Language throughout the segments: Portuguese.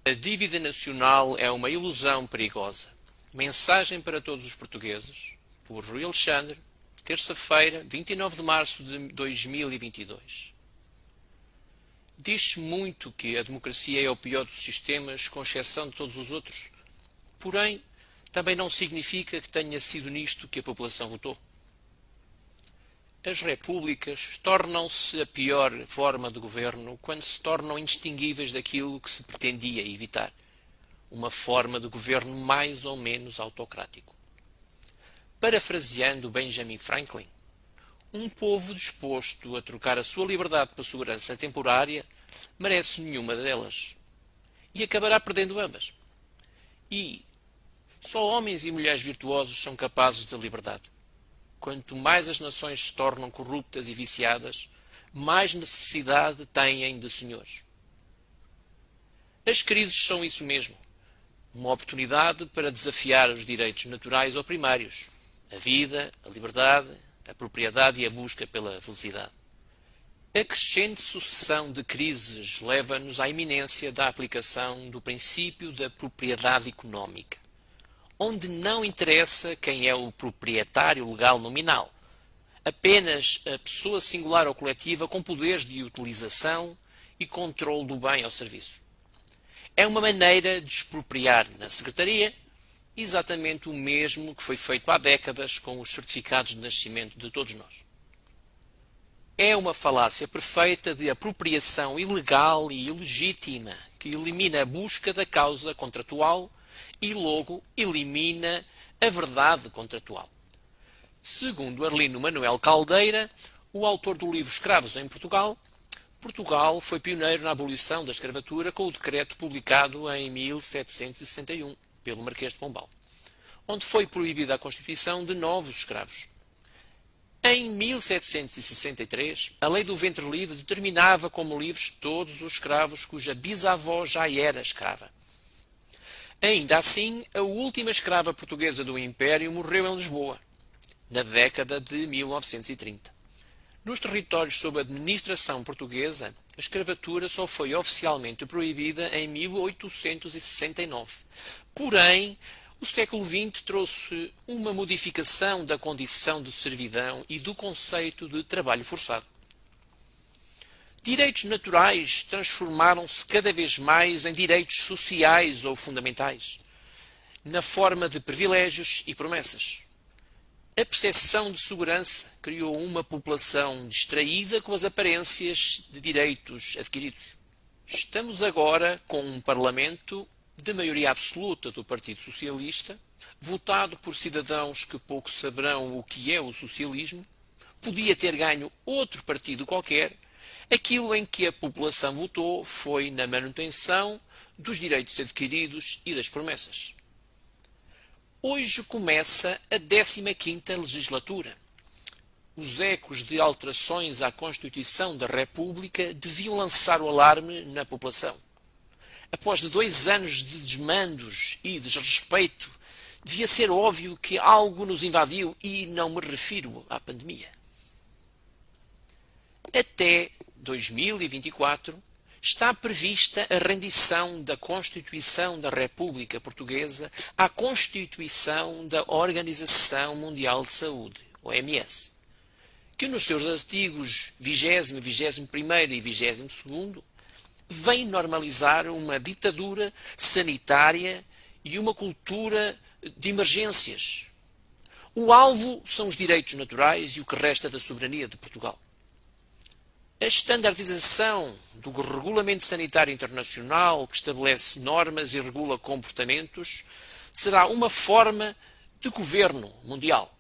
A dívida nacional é uma ilusão perigosa. Mensagem para todos os portugueses, por Rui Alexandre, terça-feira, 29 de março de 2022. Diz-se muito que a democracia é o pior dos sistemas, com exceção de todos os outros. Porém, também não significa que tenha sido nisto que a população votou. As repúblicas tornam-se a pior forma de governo quando se tornam indistinguíveis daquilo que se pretendia evitar. Uma forma de governo mais ou menos autocrático. Parafraseando Benjamin Franklin, um povo disposto a trocar a sua liberdade por segurança temporária merece nenhuma delas e acabará perdendo ambas. E só homens e mulheres virtuosos são capazes da liberdade. Quanto mais as nações se tornam corruptas e viciadas, mais necessidade têm de senhores. As crises são isso mesmo. Uma oportunidade para desafiar os direitos naturais ou primários. A vida, a liberdade, a propriedade e a busca pela felicidade. A crescente sucessão de crises leva-nos à iminência da aplicação do princípio da propriedade económica, onde não interessa quem é o proprietário legal nominal, apenas a pessoa singular ou coletiva com poderes de utilização e controle do bem ou serviço. É uma maneira de expropriar na secretaria exatamente o mesmo que foi feito há décadas com os certificados de nascimento de todos nós. É uma falácia perfeita de apropriação ilegal e ilegítima que elimina a busca da causa contratual e logo elimina a verdade contratual. Segundo Arlindo Manuel Caldeira, o autor do livro Escravos em Portugal, Portugal foi pioneiro na abolição da escravatura com o decreto publicado em 1761 pelo Marquês de Pombal, onde foi proibida a constituição de novos escravos. Em 1763, a lei do ventre livre determinava como livres todos os escravos cuja bisavó já era escrava. Ainda assim, a última escrava portuguesa do Império morreu em Lisboa, na década de 1930. Nos territórios sob administração portuguesa, a escravatura só foi oficialmente proibida em 1869. Porém, o século XX trouxe uma modificação da condição de servidão e do conceito de trabalho forçado. Direitos naturais transformaram-se cada vez mais em direitos sociais ou fundamentais, na forma de privilégios e promessas. A percepção de segurança criou uma população distraída com as aparências de direitos adquiridos. Estamos agora com um Parlamento de maioria absoluta do Partido Socialista, votado por cidadãos que pouco saberão o que é o socialismo. Podia ter ganho outro partido qualquer. Aquilo em que a população votou foi na manutenção dos direitos adquiridos e das promessas. Hoje começa a 15ª legislatura. Os ecos de alterações à Constituição da República deviam lançar o alarme na população. Após 2 anos de desmandos e desrespeito, devia ser óbvio que algo nos invadiu e não me refiro à pandemia. Até 2024 está prevista a rendição da Constituição da República Portuguesa à Constituição da Organização Mundial de Saúde, OMS, que nos seus artigos 20º, 21º e 22º vem normalizar uma ditadura sanitária e uma cultura de emergências. O alvo são os direitos naturais e o que resta da soberania de Portugal. A estandardização do Regulamento Sanitário Internacional, que estabelece normas e regula comportamentos, será uma forma de governo mundial.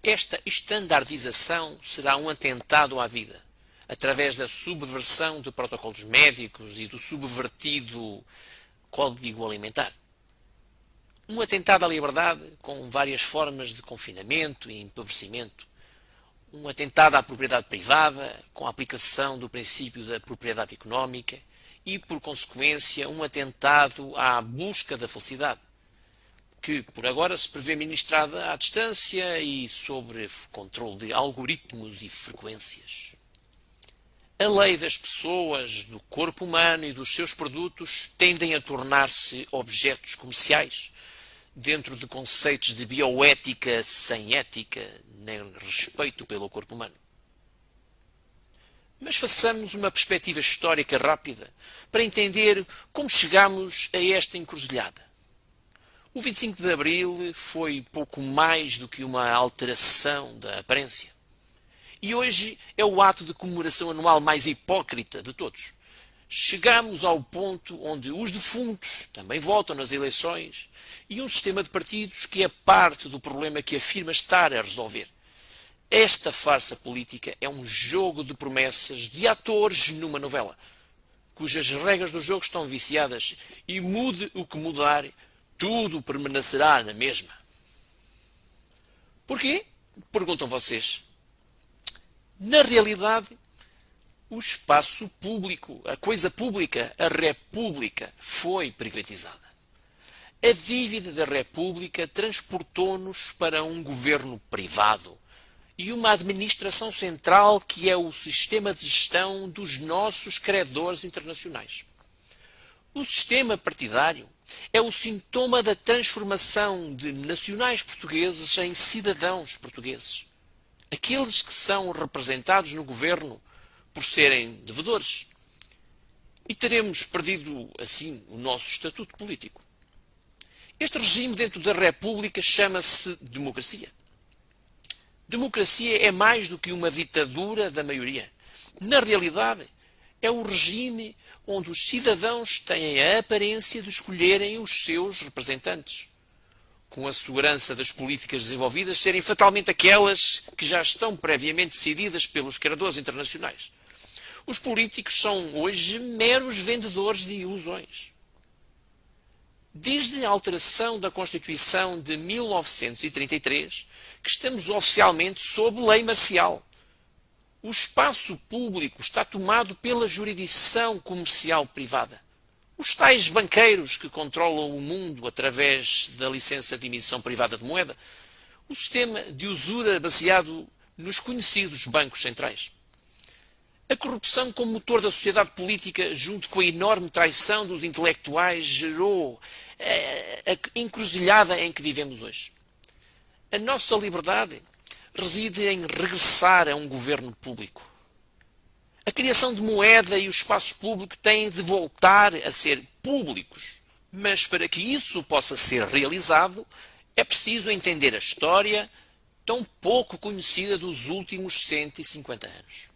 Esta estandardização será um atentado à vida, através da subversão de protocolos médicos e do subvertido Código Alimentar. Um atentado à liberdade com várias formas de confinamento e empobrecimento. Um atentado à propriedade privada, com a aplicação do princípio da propriedade económica e, por consequência, um atentado à busca da felicidade, que por agora se prevê ministrada à distância e sob controle de algoritmos e frequências. A lei das pessoas, do corpo humano e dos seus produtos tendem a tornar-se objetos comerciais, dentro de conceitos de bioética sem ética, nem respeito pelo corpo humano. Mas façamos uma perspectiva histórica rápida para entender como chegamos a esta encruzilhada. O 25 de Abril foi pouco mais do que uma alteração da aparência. E hoje é o ato de comemoração anual mais hipócrita de todos. Chegamos ao ponto onde os defuntos também votam nas eleições e um sistema de partidos que é parte do problema que afirma estar a resolver. Esta farsa política é um jogo de promessas de atores numa novela, cujas regras do jogo estão viciadas e mude o que mudar, tudo permanecerá na mesma. Porquê? Perguntam vocês. Na realidade, o espaço público, a coisa pública, a República, foi privatizada. A dívida da República transportou-nos para um governo privado e uma administração central que é o sistema de gestão dos nossos credores internacionais. O sistema partidário é o sintoma da transformação de nacionais portugueses em cidadãos portugueses. Aqueles que são representados no governo por serem devedores. E teremos perdido, assim, o nosso estatuto político. Este regime dentro da República chama-se democracia. Democracia é mais do que uma ditadura da maioria. Na realidade, é o regime onde os cidadãos têm a aparência de escolherem os seus representantes, com a segurança das políticas desenvolvidas serem fatalmente aquelas que já estão previamente decididas pelos credores internacionais. Os políticos são hoje meros vendedores de ilusões. Desde a alteração da Constituição de 1933, que estamos oficialmente sob lei marcial. O espaço público está tomado pela jurisdição comercial privada. Os tais banqueiros que controlam o mundo através da licença de emissão privada de moeda. O sistema de usura baseado nos conhecidos bancos centrais. A corrupção como motor da sociedade política, junto com a enorme traição dos intelectuais, gerou a encruzilhada em que vivemos hoje. A nossa liberdade reside em regressar a um governo público. A criação de moeda e o espaço público têm de voltar a ser públicos. Mas para que isso possa ser realizado, é preciso entender a história tão pouco conhecida dos últimos 150 anos.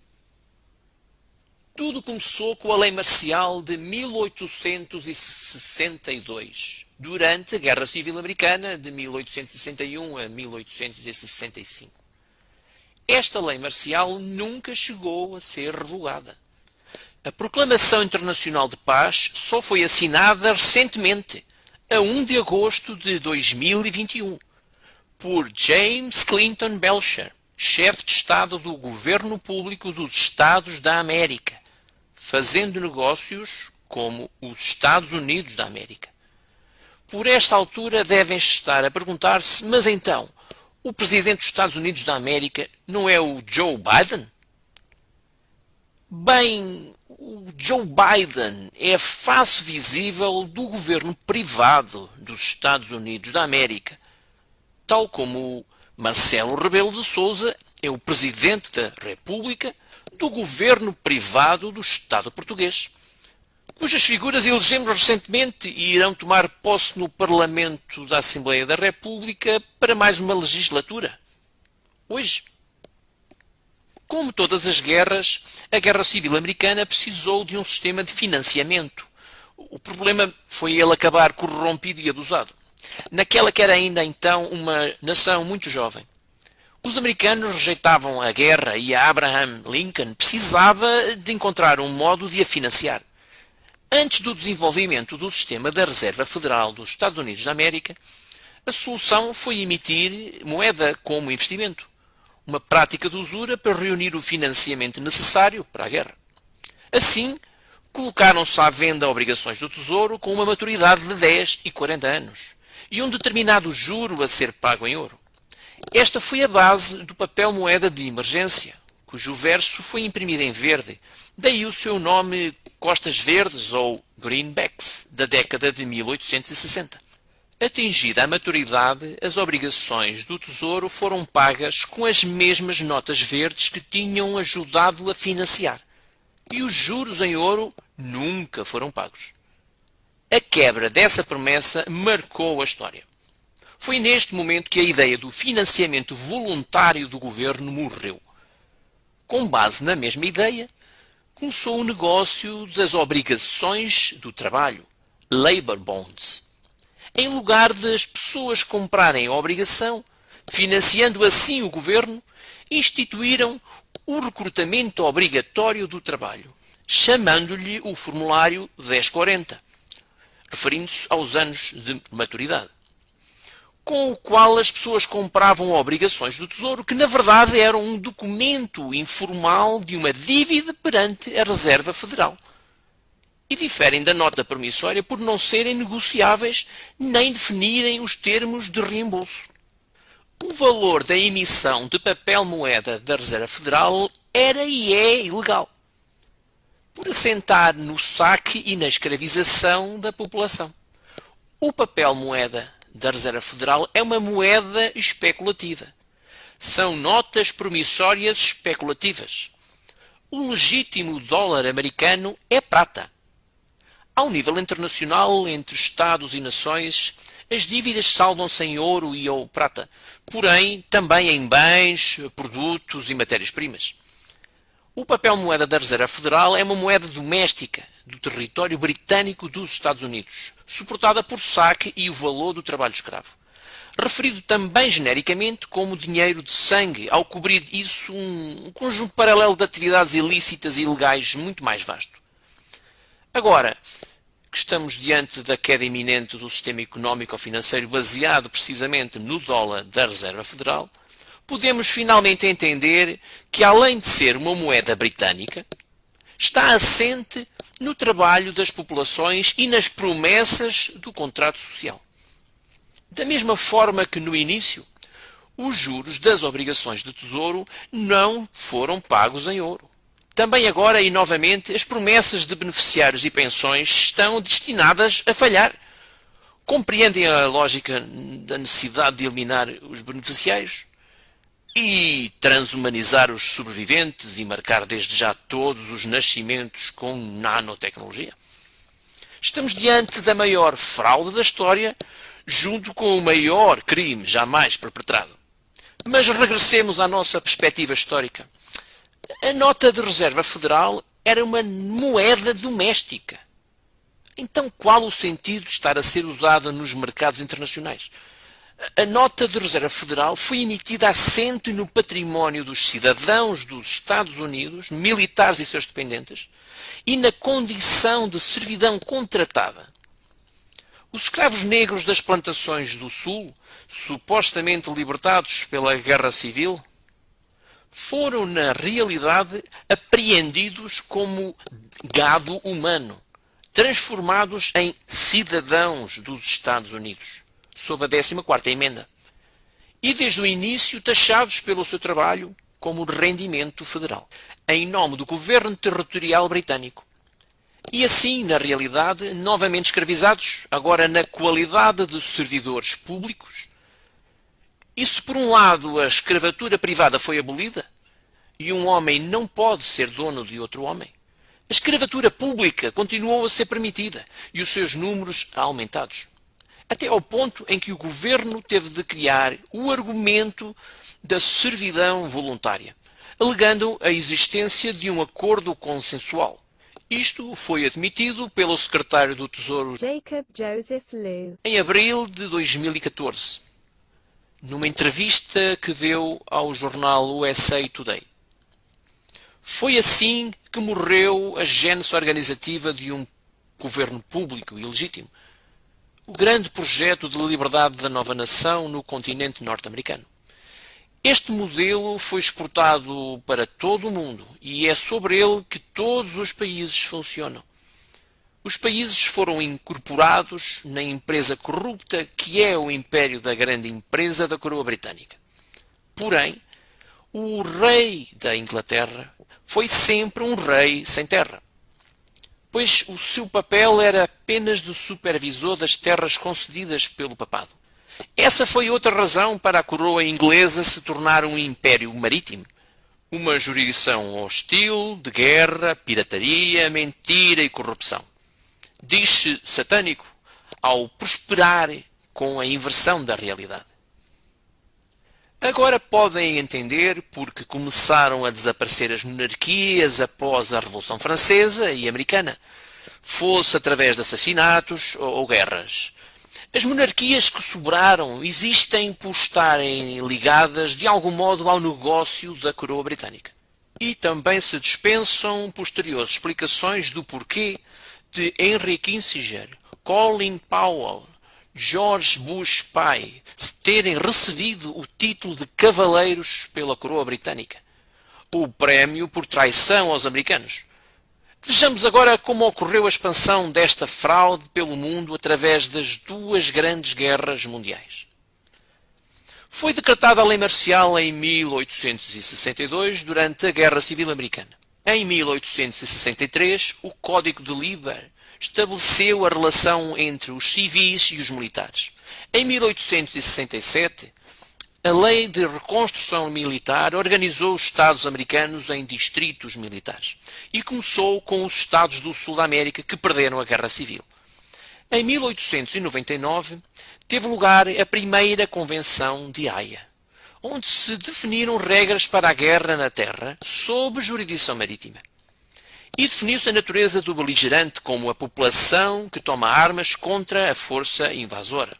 Tudo começou com a Lei Marcial de 1862, durante a Guerra Civil Americana de 1861 a 1865. Esta lei marcial nunca chegou a ser revogada. A Proclamação Internacional de Paz só foi assinada recentemente, a 1 de agosto de 2021, por James Clinton Belcher, chefe de Estado do Governo Público dos Estados da América, fazendo negócios como os Estados Unidos da América. Por esta altura devem estar a perguntar-se, mas então, o presidente dos Estados Unidos da América não é o Joe Biden? Bem, o Joe Biden é a face visível do governo privado dos Estados Unidos da América, tal como Marcelo Rebelo de Sousa é o presidente da República do governo privado do Estado português, cujas figuras elegemos recentemente e irão tomar posse no Parlamento da Assembleia da República para mais uma legislatura. Hoje, como todas as guerras, a Guerra Civil Americana precisou de um sistema de financiamento. O problema foi ele acabar corrompido e abusado, naquela que era ainda então uma nação muito jovem. Os americanos rejeitavam a guerra e a Abraham Lincoln precisava de encontrar um modo de a financiar. Antes do desenvolvimento do sistema da Reserva Federal dos Estados Unidos da América, a solução foi emitir moeda como investimento, uma prática de usura para reunir o financiamento necessário para a guerra. Assim, colocaram-se à venda obrigações do Tesouro com uma maturidade de 10 e 40 anos e um determinado juro a ser pago em ouro. Esta foi a base do papel moeda de emergência, cujo verso foi imprimido em verde, daí o seu nome Costas Verdes ou Greenbacks, da década de 1860. Atingida a maturidade, as obrigações do Tesouro foram pagas com as mesmas notas verdes que tinham ajudado a financiar. E os juros em ouro nunca foram pagos. A quebra dessa promessa marcou a história. Foi neste momento que a ideia do financiamento voluntário do governo morreu. Com base na mesma ideia, começou o negócio das obrigações do trabalho, labor bonds. Em lugar das pessoas comprarem a obrigação, financiando assim o governo, instituíram o recrutamento obrigatório do trabalho, chamando-lhe o formulário 1040, referindo-se aos anos de maturidade, com o qual as pessoas compravam obrigações do Tesouro, que na verdade eram um documento informal de uma dívida perante a Reserva Federal. E diferem da nota promissória por não serem negociáveis nem definirem os termos de reembolso. O valor da emissão de papel-moeda da Reserva Federal era e é ilegal, por assentar no saque e na escravização da população. O papel-moeda da Reserva Federal é uma moeda especulativa. São notas promissórias especulativas. O legítimo dólar americano é prata. Ao nível internacional, entre Estados e nações, as dívidas saldam-se em ouro e ou prata, porém também em bens, produtos e matérias-primas. O papel-moeda da Reserva Federal é uma moeda doméstica do território britânico dos Estados Unidos, suportada por saque e o valor do trabalho escravo. Referido também genericamente como dinheiro de sangue, ao cobrir isso um conjunto paralelo de atividades ilícitas e ilegais muito mais vasto. Agora que estamos diante da queda iminente do sistema económico-financeiro baseado precisamente no dólar da Reserva Federal, podemos finalmente entender que, além de ser uma moeda britânica, está assente no trabalho das populações e nas promessas do contrato social. Da mesma forma que no início, os juros das obrigações de tesouro não foram pagos em ouro. Também agora e novamente as promessas de beneficiários e pensões estão destinadas a falhar. Compreendem a lógica da necessidade de eliminar os beneficiários e transhumanizar os sobreviventes e marcar desde já todos os nascimentos com nanotecnologia? Estamos diante da maior fraude da história, junto com o maior crime jamais perpetrado. Mas regressemos à nossa perspectiva histórica. A nota de Reserva Federal era uma moeda doméstica. Então qual o sentido de estar a ser usada nos mercados internacionais? A nota de Reserva Federal foi emitida assente no património dos cidadãos dos Estados Unidos, militares e seus dependentes, e na condição de servidão contratada. Os escravos negros das plantações do Sul, supostamente libertados pela Guerra Civil, foram, na realidade, apreendidos como gado humano, transformados em cidadãos dos Estados Unidos, sob a 14ª emenda, e desde o início taxados pelo seu trabalho como rendimento federal, em nome do governo territorial britânico. E assim, na realidade, novamente escravizados, agora na qualidade de servidores públicos. E se por um lado a escravatura privada foi abolida, e um homem não pode ser dono de outro homem, a escravatura pública continuou a ser permitida e os seus números aumentados. Até ao ponto em que o governo teve de criar o argumento da servidão voluntária, alegando a existência de um acordo consensual. Isto foi admitido pelo secretário do Tesouro Jacob Joseph Lew em abril de 2014, numa entrevista que deu ao jornal USA Today. Foi assim que morreu a gênese organizativa de um governo público e legítimo, o grande projeto de liberdade da nova nação no continente norte-americano. Este modelo foi exportado para todo o mundo e é sobre ele que todos os países funcionam. Os países foram incorporados na empresa corrupta que é o império da grande empresa da coroa britânica. Porém, O rei da Inglaterra foi sempre um rei sem terra, pois o seu papel era apenas de supervisor das terras concedidas pelo papado. Essa foi outra razão para a coroa inglesa se tornar um império marítimo. Uma jurisdição hostil, de guerra, pirataria, mentira e corrupção. Diz-se satânico ao prosperar com a inversão da realidade. Agora podem entender porque começaram a desaparecer as monarquias após a Revolução Francesa e Americana, fosse através de assassinatos ou guerras. As monarquias que sobraram existem por estarem ligadas de algum modo ao negócio da coroa britânica. E também se dispensam posteriores explicações do porquê de Henry Kissinger, Colin Powell, George Bush pai terem recebido o título de cavaleiros pela coroa britânica, o prémio por traição aos americanos. Vejamos agora como ocorreu a expansão desta fraude pelo mundo através das duas grandes guerras mundiais. Foi decretada a lei marcial em 1862 durante a Guerra Civil Americana. Em 1863, o Código de Liber estabeleceu a relação entre os civis e os militares. Em 1867, a Lei de Reconstrução Militar organizou os Estados americanos em distritos militares e começou com os Estados do Sul da América que perderam a Guerra Civil. Em 1899, teve lugar a primeira Convenção de Haia, onde se definiram regras para a guerra na terra sob jurisdição marítima. E definiu-se a natureza do beligerante como a população que toma armas contra a força invasora.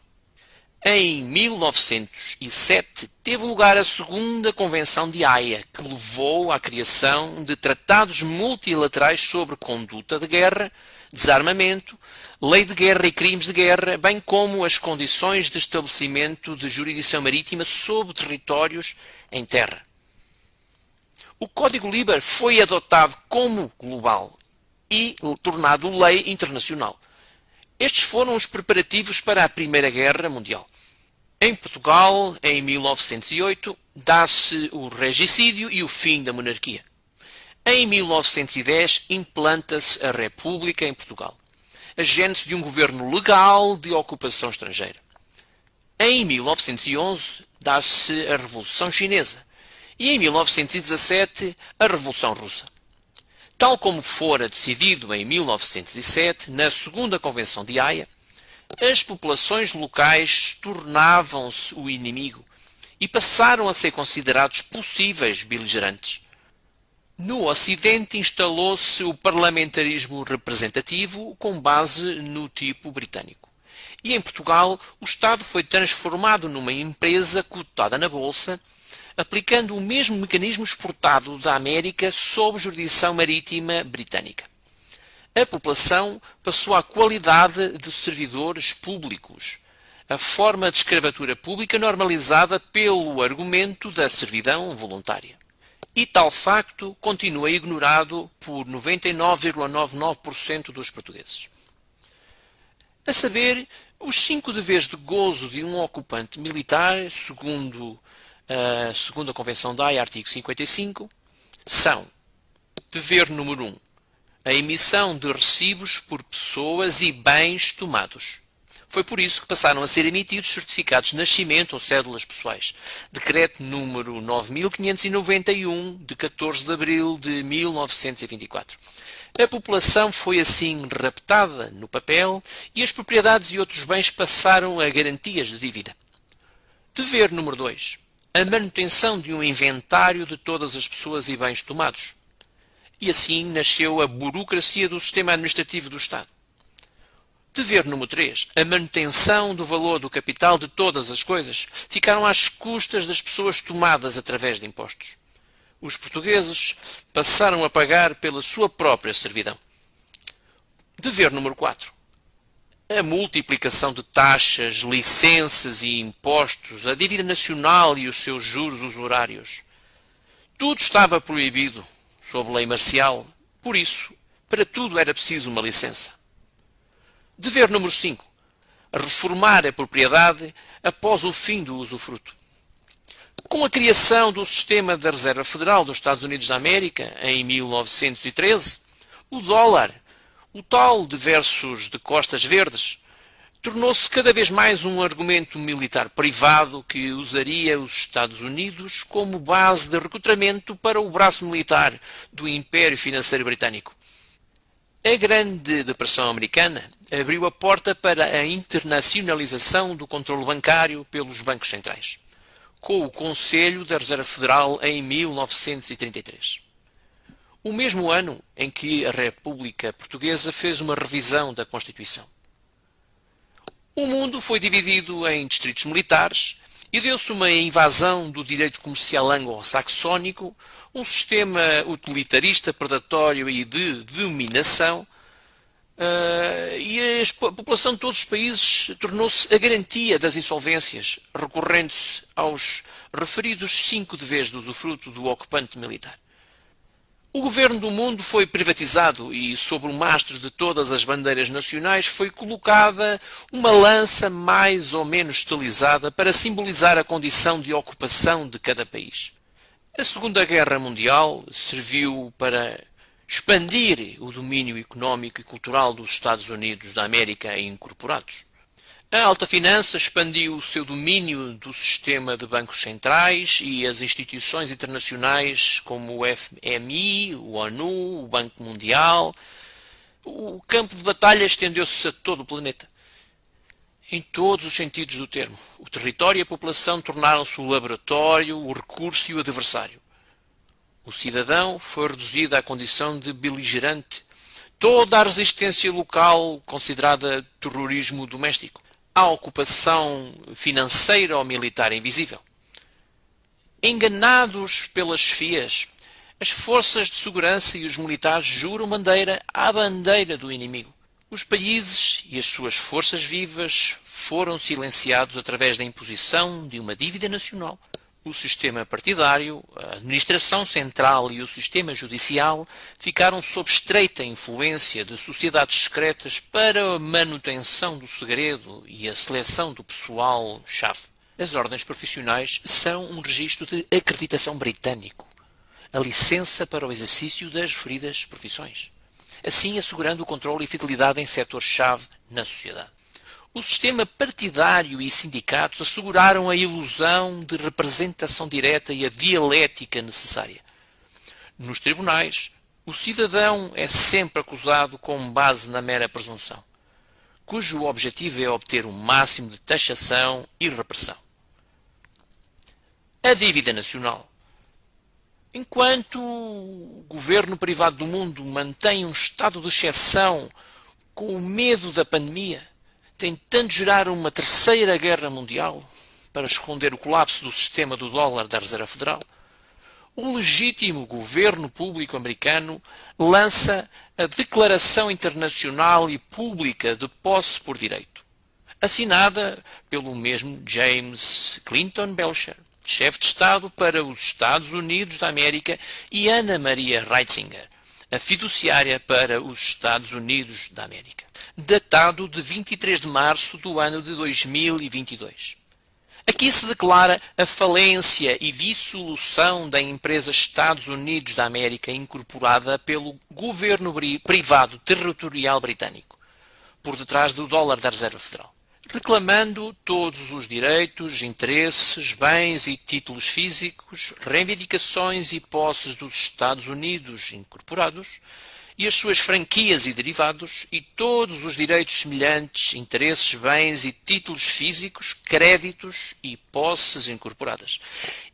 Em 1907 teve lugar a segunda Convenção de Haia, que levou à criação de tratados multilaterais sobre conduta de guerra, desarmamento, lei de guerra e crimes de guerra, bem como as condições de estabelecimento de jurisdição marítima sobre territórios em terra. O Código Liber foi adotado como global e tornado lei internacional. Estes foram os preparativos para a Primeira Guerra Mundial. Em Portugal, em 1908, dá-se o regicídio e o fim da monarquia. Em 1910, implanta-se a República em Portugal, a gênese de um governo legal de ocupação estrangeira. Em 1911, dá-se a Revolução Chinesa e em 1917, a Revolução Russa. Tal como fora decidido em 1907, na segunda Convenção de Haia, as populações locais tornavam-se o inimigo e passaram a ser considerados possíveis beligerantes. No Ocidente instalou-se o parlamentarismo representativo com base no tipo britânico. E em Portugal, o Estado foi transformado numa empresa cotada na Bolsa, aplicando o mesmo mecanismo exportado da América sob jurisdição marítima britânica. A população passou à qualidade de servidores públicos, a forma de escravatura pública normalizada pelo argumento da servidão voluntária. E tal facto continua ignorado por 99,99% dos portugueses. A saber, os 5 deveres de gozo de um ocupante militar, segundo a segunda Convenção de Haia, artigo 55, são: dever número 1, a emissão de recibos por pessoas e bens tomados. Foi por isso que passaram a ser emitidos certificados de nascimento ou cédulas pessoais. Decreto número 9591, de 14 de abril de 1924. A população foi assim raptada no papel e as propriedades e outros bens passaram a garantias de dívida. Dever número 2. A manutenção de um inventário de todas as pessoas e bens tomados. E assim nasceu a burocracia do sistema administrativo do Estado. Dever número 3. A manutenção do valor do capital de todas as coisas ficaram às custas das pessoas tomadas através de impostos. Os portugueses passaram a pagar pela sua própria servidão. Dever número 4. A multiplicação de taxas, licenças e impostos, a dívida nacional e os seus juros usurários. Tudo estava proibido sob lei marcial, por isso, para tudo era preciso uma licença. Dever número 5. Reformar a propriedade após o fim do usufruto. Com a criação do sistema da Reserva Federal dos Estados Unidos da América, em 1913, o dólar, o tal de versos de costas verdes, tornou-se cada vez mais um argumento militar privado que usaria os Estados Unidos como base de recrutamento para o braço militar do Império Financeiro Britânico. A Grande Depressão Americana abriu a porta para a internacionalização do controle bancário pelos bancos centrais, com o Conselho da Reserva Federal em 1933. O mesmo ano em que a República Portuguesa fez uma revisão da Constituição. O mundo foi dividido em distritos militares e deu-se uma invasão do direito comercial anglo-saxónico, um sistema utilitarista, predatório e de dominação, e a população de todos os países tornou-se a garantia das insolvências, recorrendo-se aos referidos 5 deveres de usufruto do ocupante militar. O governo do mundo foi privatizado e sobre o mastro de todas as bandeiras nacionais foi colocada uma lança mais ou menos estilizada para simbolizar a condição de ocupação de cada país. A Segunda Guerra Mundial serviu para expandir o domínio económico e cultural dos Estados Unidos da América incorporados. A alta finança expandiu o seu domínio do sistema de bancos centrais e as instituições internacionais como o FMI, o ONU, o Banco Mundial. O campo de batalha estendeu-se a todo o planeta. Em todos os sentidos do termo. O território e a população tornaram-se o laboratório, o recurso e o adversário. O cidadão foi reduzido à condição de beligerante. Toda a resistência local considerada terrorismo doméstico. A ocupação financeira ou militar invisível. Enganados pelas chefias, as forças de segurança e os militares juram bandeira à bandeira do inimigo. Os países e as suas forças vivas foram silenciados através da imposição de uma dívida nacional. O sistema partidário, a administração central e o sistema judicial ficaram sob estreita influência de sociedades secretas para a manutenção do segredo e a seleção do pessoal-chave. As ordens profissionais são um registro de acreditação britânico, a licença para o exercício das referidas profissões, assim assegurando o controle e fidelidade em setores-chave na sociedade. O sistema partidário e sindicatos asseguraram a ilusão de representação direta e a dialética necessária. Nos tribunais, o cidadão é sempre acusado com base na mera presunção, cujo objetivo é obter o máximo de taxação e repressão. A dívida nacional. Enquanto o governo privado do mundo mantém um estado de exceção com o medo da pandemia, tentando gerar uma terceira guerra mundial para esconder o colapso do sistema do dólar da Reserva Federal, o legítimo governo público americano lança a Declaração Internacional e Pública de Posse por Direito, assinada pelo mesmo James Clinton Belcher, chefe de Estado para os Estados Unidos da América, e Ana Maria Reitzinger, a fiduciária para os Estados Unidos da América, datado de 23 de março do ano de 2022. Aqui se declara a falência e dissolução da empresa Estados Unidos da América incorporada pelo governo privado territorial britânico, por detrás do dólar da Reserva Federal, reclamando todos os direitos, interesses, bens e títulos físicos, reivindicações e posses dos Estados Unidos incorporados e as suas franquias e derivados e todos os direitos semelhantes, interesses, bens e títulos físicos, créditos e posses incorporadas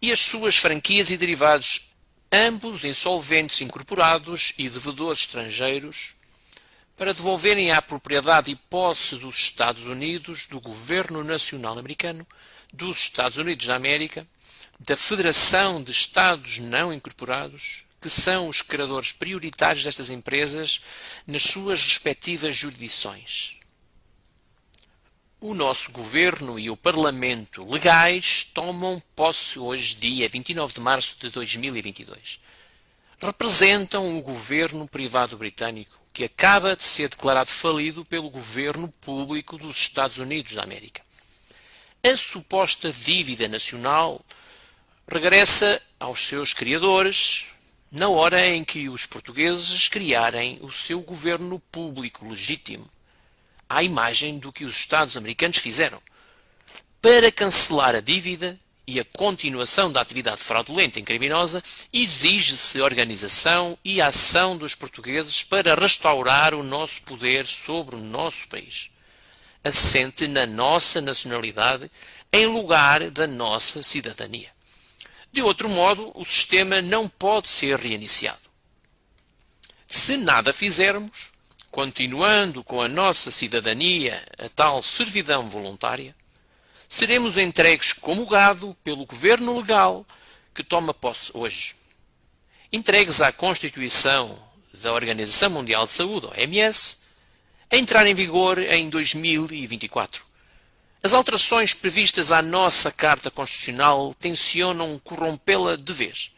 e as suas franquias e derivados, ambos insolventes incorporados e devedores estrangeiros, para devolverem à propriedade e posse dos Estados Unidos, do Governo Nacional Americano, dos Estados Unidos da América, da Federação de Estados Não Incorporados, que são os credores prioritários destas empresas nas suas respectivas jurisdições. O nosso Governo e o Parlamento legais tomam posse hoje, dia 29 de março de 2022. Representam o Governo privado britânico, que acaba de ser declarado falido pelo Governo Público dos Estados Unidos da América. A suposta dívida nacional regressa aos seus criadores na hora em que os portugueses criarem o seu governo público legítimo, à imagem do que os Estados americanos fizeram, para cancelar a dívida e a continuação da atividade fraudulenta e criminosa. Exige-se organização e ação dos portugueses para restaurar o nosso poder sobre o nosso país, assente na nossa nacionalidade em lugar da nossa cidadania. De outro modo, o sistema não pode ser reiniciado. Se nada fizermos, continuando com a nossa cidadania, a tal servidão voluntária, seremos entregues como gado pelo governo legal que toma posse hoje. Entregues à Constituição da Organização Mundial de Saúde, OMS, a entrar em vigor em 2024. As alterações previstas à nossa Carta Constitucional tencionam corrompê-la de vez.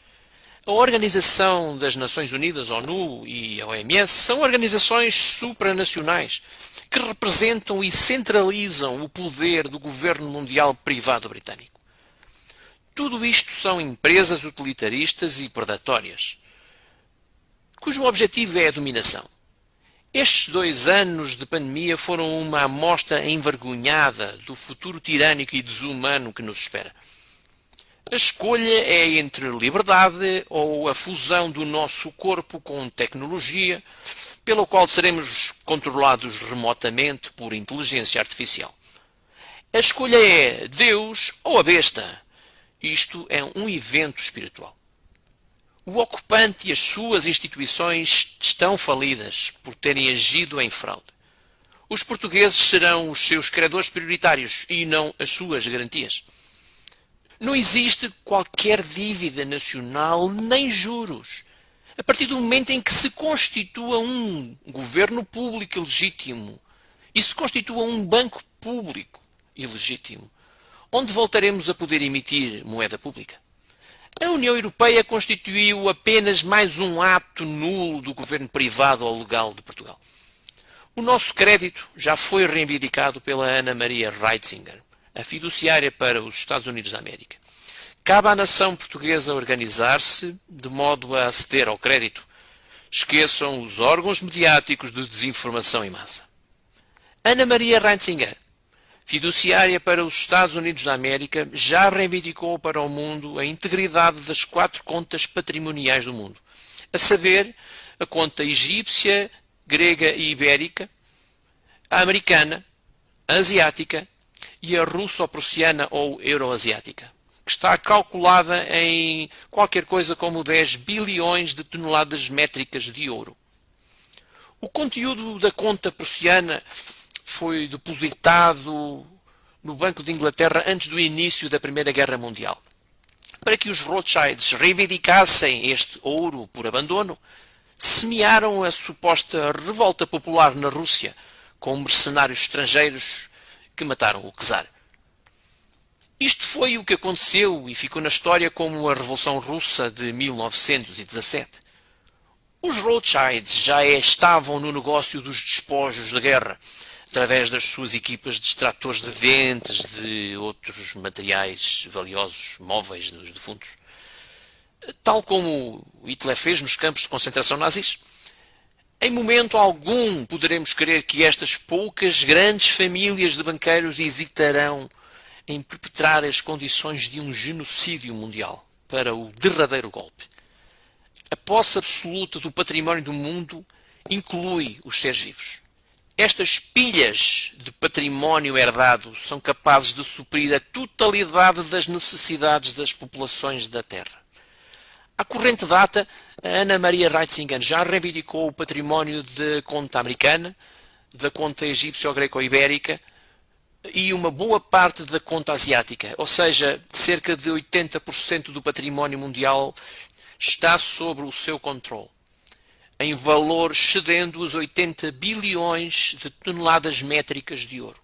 A Organização das Nações Unidas, ONU, e a OMS são organizações supranacionais que representam e centralizam o poder do governo mundial privado britânico. Tudo isto são empresas utilitaristas e predatórias, cujo objetivo é a dominação. Estes 2 anos de pandemia foram uma amostra envergonhada do futuro tirânico e desumano que nos espera. A escolha é entre liberdade ou a fusão do nosso corpo com tecnologia, pela qual seremos controlados remotamente por inteligência artificial. A escolha é Deus ou a besta. Isto é um evento espiritual. O ocupante e as suas instituições estão falidas por terem agido em fraude. Os portugueses serão os seus credores prioritários e não as suas garantias. Não existe qualquer dívida nacional nem juros. A partir do momento em que se constitua um governo público e legítimo e se constitua um banco público e legítimo, onde voltaremos a poder emitir moeda pública. A União Europeia constituiu apenas mais um ato nulo do governo privado ou legal de Portugal. O nosso crédito já foi reivindicado pela Ana Maria Reitzinger, a fiduciária para os Estados Unidos da América. Cabe à nação portuguesa organizar-se de modo a aceder ao crédito. Esqueçam os órgãos mediáticos de desinformação em massa. Ana Maria Reitzinger, fiduciária para os Estados Unidos da América, já reivindicou para o mundo a integridade das 4 contas patrimoniais do mundo, a saber, a conta egípcia, grega e ibérica, a americana, a asiática e a russo-prussiana ou euroasiática, que está calculada em qualquer coisa como 10 bilhões de toneladas métricas de ouro. O conteúdo da conta prussiana foi depositado no Banco de Inglaterra antes do início da Primeira Guerra Mundial. Para que os Rothschilds reivindicassem este ouro por abandono, semearam a suposta revolta popular na Rússia com mercenários estrangeiros que mataram o czar. Isto foi o que aconteceu e ficou na história como a Revolução Russa de 1917. Os Rothschilds já estavam no negócio dos despojos de guerra, através das suas equipas de extratores de dentes, de outros materiais valiosos, móveis dos defuntos. Tal como Hitler fez nos campos de concentração nazis. Em momento algum poderemos crer que estas poucas grandes famílias de banqueiros hesitarão em perpetrar as condições de um genocídio mundial para o derradeiro golpe. A posse absoluta do património do mundo inclui os seres vivos. Estas pilhas de património herdado são capazes de suprir a totalidade das necessidades das populações da Terra. À corrente data, a Ana Maria Reitzinger já reivindicou o património da conta americana, da conta egípcio-greco-ibérica e uma boa parte da conta asiática, ou seja, cerca de 80% do património mundial está sob o seu controle, em valor excedendo os 80 bilhões de toneladas métricas de ouro.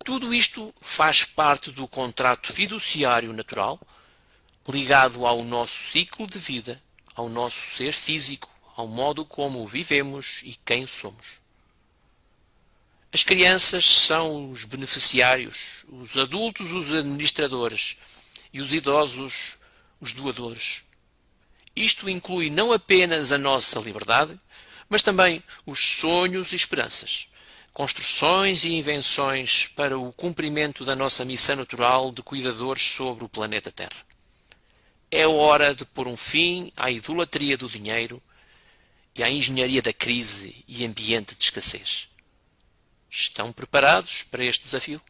Tudo isto faz parte do contrato fiduciário natural, ligado ao nosso ciclo de vida, ao nosso ser físico, ao modo como vivemos e quem somos. As crianças são os beneficiários, os adultos os administradores e os idosos os doadores. Isto inclui não apenas a nossa liberdade, mas também os sonhos e esperanças, construções e invenções para o cumprimento da nossa missão natural de cuidadores sobre o planeta Terra. É hora de pôr um fim à idolatria do dinheiro e à engenharia da crise e ambiente de escassez. Estão preparados para este desafio?